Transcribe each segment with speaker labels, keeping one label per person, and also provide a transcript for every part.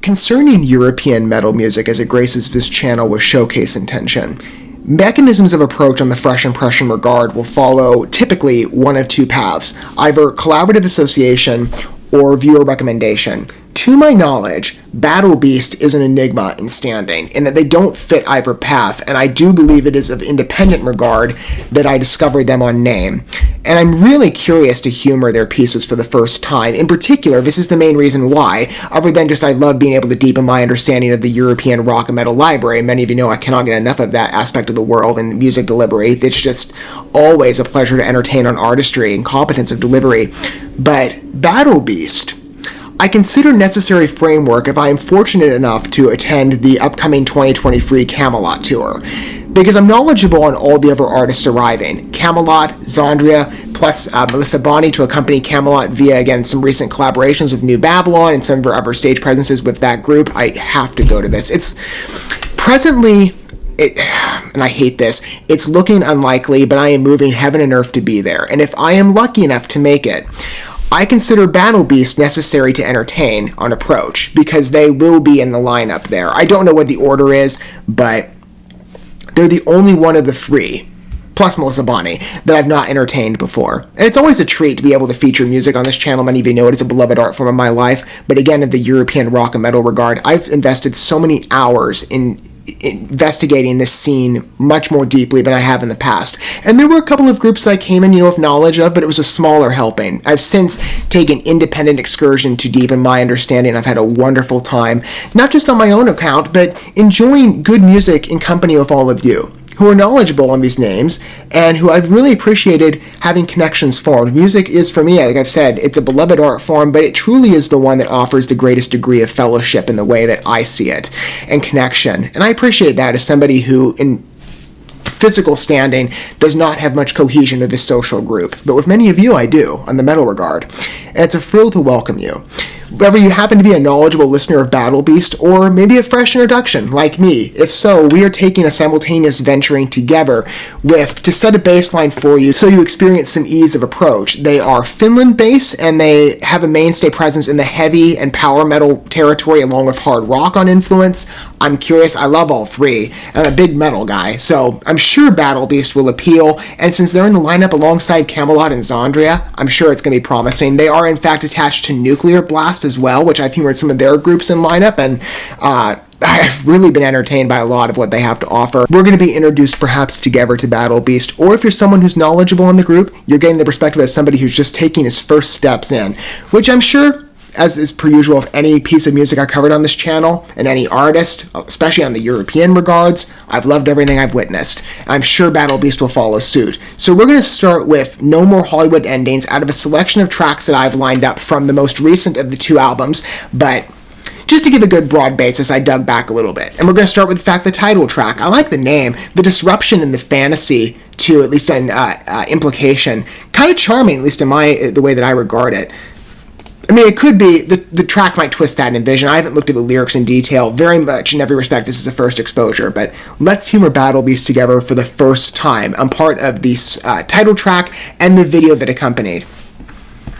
Speaker 1: Concerning European metal music as it graces this channel with showcase intention, mechanisms of approach on the Fresh Impression regard will follow typically one of two paths, either collaborative association or viewer recommendation. To my knowledge, Battle Beast is an enigma in standing, in that they don't fit either path, and I do believe it is of independent regard that I discovered them on Name. And I'm really curious to humor their pieces for the first time. In particular, this is the main reason why, other than just I love being able to deepen my understanding of the European rock and metal library. Many of you know I cannot get enough of that aspect of the world and music delivery. It's just always a pleasure to entertain on artistry and competence of delivery. But Battle Beast, I consider necessary framework if I am fortunate enough to attend the upcoming 2023 Camelot tour, because I'm knowledgeable on all the other artists arriving. Camelot, Zandria, plus Melissa Bonney to accompany Camelot via, again, some recent collaborations with New Babylon and some of her other stage presences with that group. I have to go to this. It's presently, and I hate this, it's looking unlikely, but I am moving heaven and earth to be there. And if I am lucky enough to make it, I consider Battle Beast necessary to entertain on approach, because they will be in the lineup there. I don't know what the order is, but they're the only one of the three, plus Melissa Bonney, that I've not entertained before. And it's always a treat to be able to feature music on this channel. Many of you know it is a beloved art form of my life, but again, in the European rock and metal regard, I've invested so many hours in investigating this scene much more deeply than I have in the past. And there were a couple of groups that I came in, with knowledge of, but it was a smaller helping. I've since taken independent excursion to deepen my understanding. I've had a wonderful time, not just on my own account, but enjoying good music in company with all of you who are knowledgeable on these names and who I've really appreciated having connections formed. Music is, for me, like I've said, it's a beloved art form, but it truly is the one that offers the greatest degree of fellowship in the way that I see it, and connection. And I appreciate that as somebody who, in physical standing, does not have much cohesion to this social group. But with many of you, I do, on the metal regard. And it's a thrill to welcome you. Whether you happen to be a knowledgeable listener of Battle Beast, or maybe a fresh introduction, like me. If so, we are taking a simultaneous venturing together to set a baseline for you so you experience some ease of approach. They are Finland-based, and they have a mainstay presence in the heavy and power metal territory, along with hard rock on influence. I'm curious, I love all three, and I'm a big metal guy, so I'm sure Battle Beast will appeal, and since they're in the lineup alongside Camelot and Zandria, I'm sure it's going to be promising. They are in fact attached to Nuclear Blast as well, which I've humored some of their groups in lineup, and I've really been entertained by a lot of what they have to offer. We're going to be introduced perhaps together to Battle Beast, or if you're someone who's knowledgeable in the group, you're getting the perspective as somebody who's just taking his first steps in, which I'm sure, as is per usual with any piece of music I covered on this channel, and any artist, especially on the European regards, I've loved everything I've witnessed. I'm sure Battle Beast will follow suit. So we're going to start with No More Hollywood Endings out of a selection of tracks that I've lined up from the most recent of the two albums, but just to give a good broad basis, I dug back a little bit. And we're going to start with, in fact, the title track. I like the name. The disruption and the fantasy, to at least an implication, kind of charming, at least in the way that I regard it. I mean, it could be, the track might twist that in Envision. I haven't looked at the lyrics in detail. Very much, in every respect, this is a first exposure. But let's humor Battle Beast together for the first time. I'm part of the title track and the video that accompanied.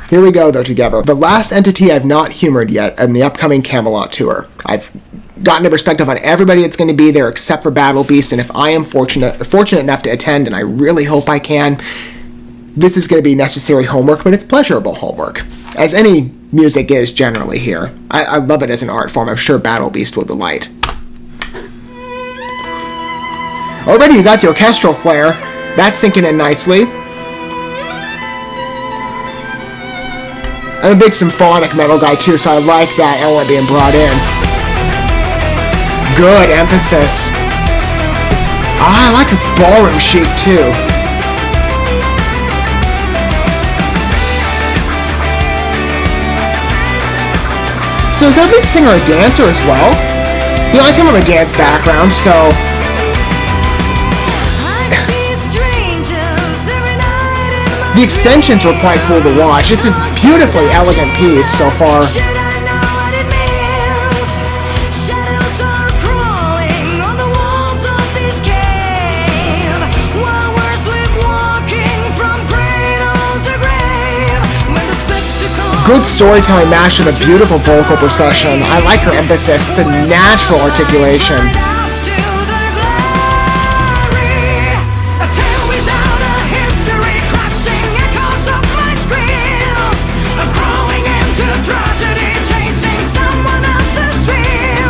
Speaker 1: Here we go, though, together. The last entity I've not humored yet in the upcoming Camelot tour. I've gotten a perspective on everybody that's going to be there except for Battle Beast, and if I am fortunate enough to attend, and I really hope I can, this is going to be necessary homework, but it's pleasurable homework, as any music is generally here. I love it as an art form. I'm sure Battle Beast will delight. Already you got the orchestral flair. That's sinking in nicely. I'm a big symphonic metal guy too, so I like that element being brought in. Good emphasis. I like this ballroom chic too. So is that lead singer a dancer as well? You know, I come from a dance background, so the extensions were quite cool to watch. It's a beautifully elegant piece so far. Good storytelling mashed with a beautiful vocal procession. I like her emphasis. It's a natural articulation.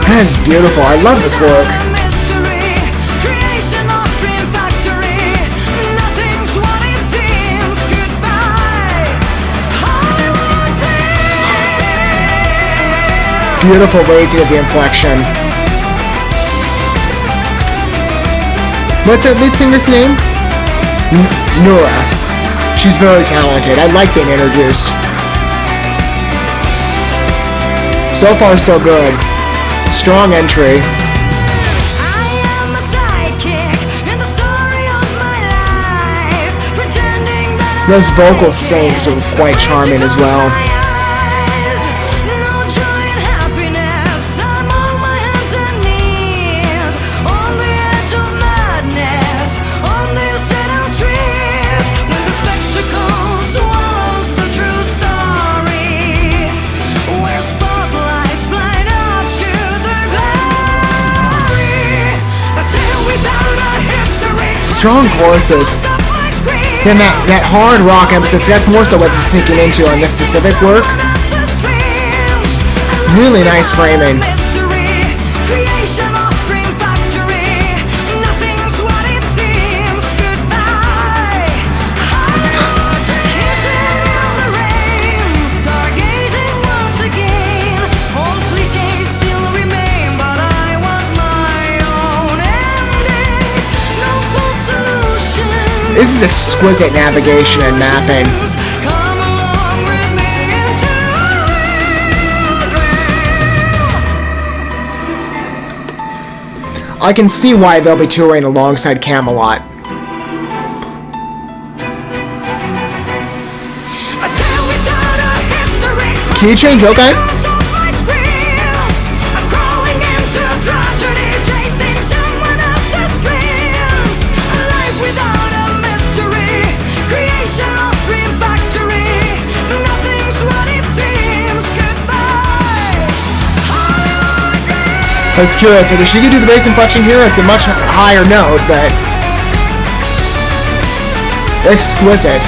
Speaker 1: That's beautiful. I love this work. Beautiful raising of the inflection. What's that lead singer's name? Nora. She's very talented. I like being introduced. So far, so good. Strong entry. Those vocal syncs are quite charming as well. Strong choruses. Then that hard rock emphasis, that's more so what it's sinking into on this specific work. Really nice framing. This is exquisite navigation and mapping. I can see why they'll be touring alongside Camelot. Key change, okay. I was curious, like if she could do the bass inflection here, it's a much higher note, but exquisite.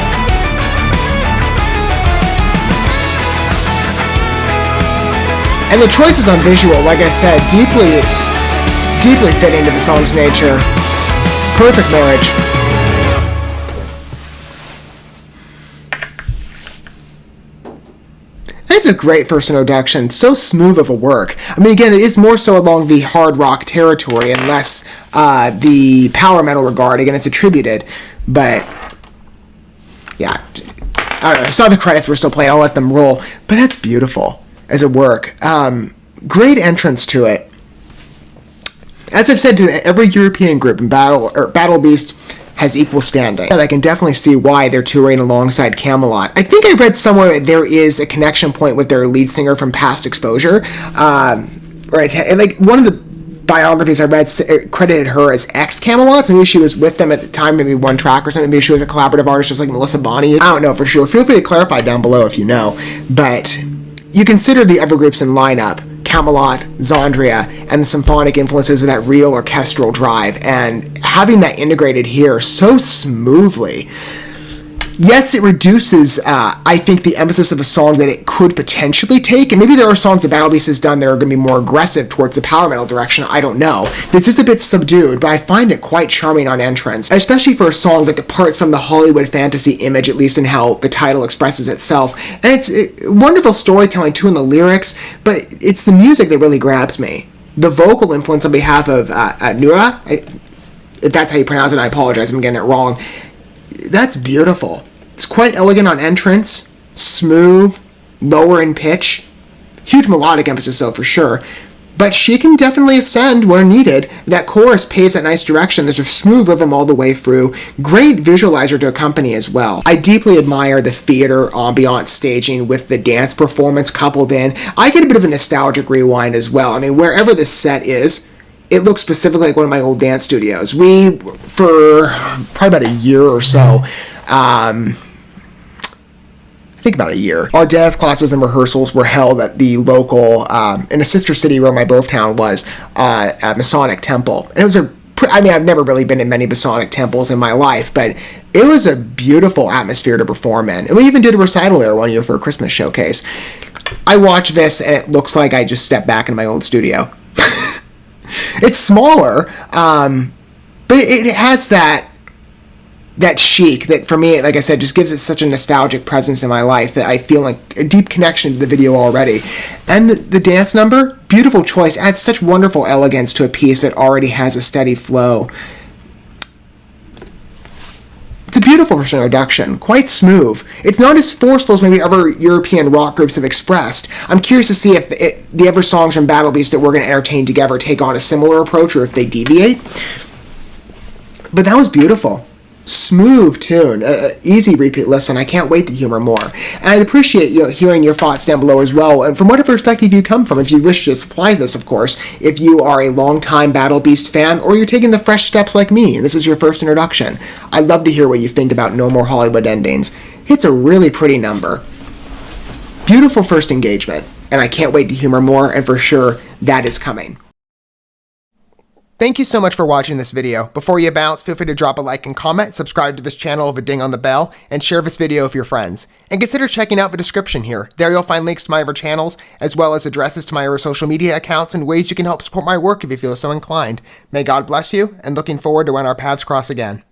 Speaker 1: And the choices on visual, like I said, deeply fitting to the song's nature. Perfect marriage. It's a great first introduction. So smooth of a work. I mean, again, it is more so along the hard rock territory and less the power metal regard. Again, it's attributed, but yeah. I don't know. I saw the credits were still playing. I'll let them roll. But that's beautiful as a work. Great entrance to it. As I've said to every European group in Battle Beast has equal standing. And I can definitely see why they're touring alongside Camelot. I think I read somewhere there is a connection point with their lead singer from past exposure. Right, and like one of the biographies I read credited her as ex-Camelot. So maybe she was with them at the time, maybe one track or something. Maybe she was a collaborative artist just like Melissa Bonney. I don't know for sure. Feel free to clarify down below if you know. But you consider the other groups in lineup, Camelot, Zondria, and the symphonic influences of that real orchestral drive, and having that integrated here so smoothly. Yes, it reduces, I think, the emphasis of a song that it could potentially take, and maybe there are songs that Battle Beast has done that are going to be more aggressive towards the power metal direction, I don't know. This is a bit subdued, but I find it quite charming on entrance, especially for a song that departs from the Hollywood fantasy image, at least in how the title expresses itself. And it's wonderful storytelling, too, in the lyrics, but it's the music that really grabs me. The vocal influence on behalf of Nura, if that's how you pronounce it, I apologize, I'm getting it wrong. That's beautiful. It's quite elegant on entrance, smooth, lower in pitch. Huge melodic emphasis, though, for sure. But she can definitely ascend where needed. That chorus paves that nice direction. There's a smooth rhythm all the way through. Great visualizer to accompany as well. I deeply admire the theater ambiance staging with the dance performance coupled in. I get a bit of a nostalgic rewind as well. I mean, wherever this set is, it looks specifically like one of my old dance studios. We, for probably about a year or so, I think about a year. Our dance classes and rehearsals were held at the local, in a sister city where my birth town was, a Masonic temple. And it was I've never really been in many Masonic temples in my life, but it was a beautiful atmosphere to perform in. And we even did a recital there one year for a Christmas showcase. I watch this and it looks like I just stepped back in my old studio. It's smaller, but it has that chic that, for me, like I said, just gives it such a nostalgic presence in my life that I feel like a deep connection to the video already. And the dance number, beautiful choice, adds such wonderful elegance to a piece that already has a steady flow. It's a beautiful first introduction, quite smooth. It's not as forceful as maybe other European rock groups have expressed. I'm curious to see if the other songs from Battle Beast that we're going to entertain together take on a similar approach or if they deviate. But that was beautiful. Smooth tune, easy repeat listen. I can't wait to humor more. And I'd appreciate hearing your thoughts down below as well, and from whatever perspective you come from, if you wish to supply this, of course, if you are a longtime Battle Beast fan, or you're taking the fresh steps like me, and this is your first introduction. I'd love to hear what you think about No More Hollywood Endings. It's a really pretty number. Beautiful first engagement, and I can't wait to humor more, and for sure, that is coming. Thank you so much for watching this video. Before you bounce, feel free to drop a like and comment, subscribe to this channel with a ding on the bell, and share this video with your friends. And consider checking out the description here. There you'll find links to my other channels, as well as addresses to my other social media accounts and ways you can help support my work if you feel so inclined. May God bless you, and looking forward to when our paths cross again.